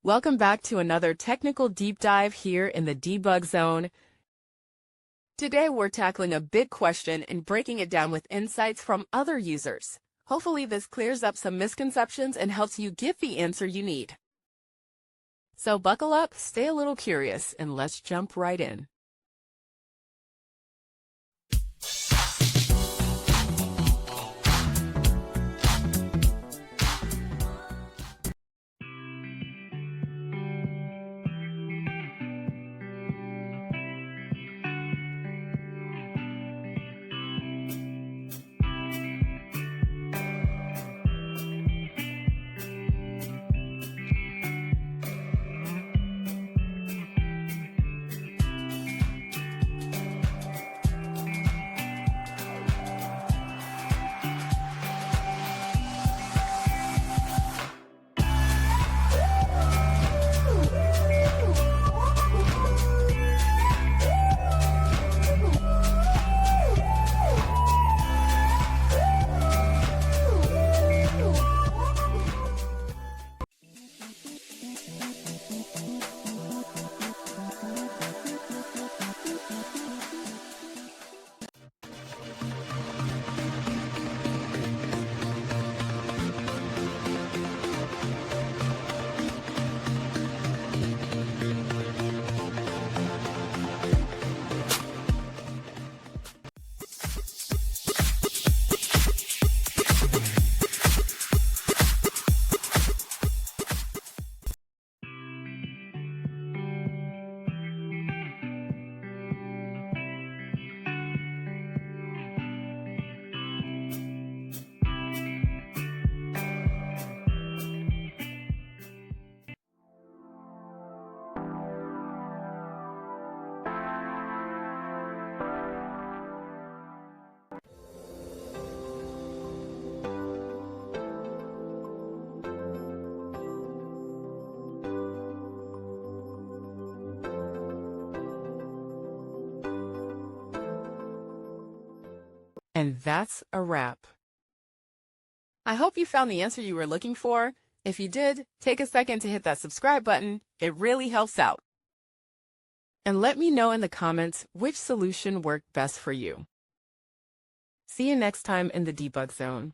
Welcome back to another technical deep dive here in the debug zone. Today we're tackling a big question and breaking it down with insights from other users. Hopefully this clears up some misconceptions and helps you get the answer you need. So buckle up, stay a little curious, and let's jump right in. And that's a wrap. I hope you found the answer you were looking for. If you did, take a second to hit that subscribe button. It really helps out. And let me know in the comments which solution worked best for you. See you next time in the debug zone.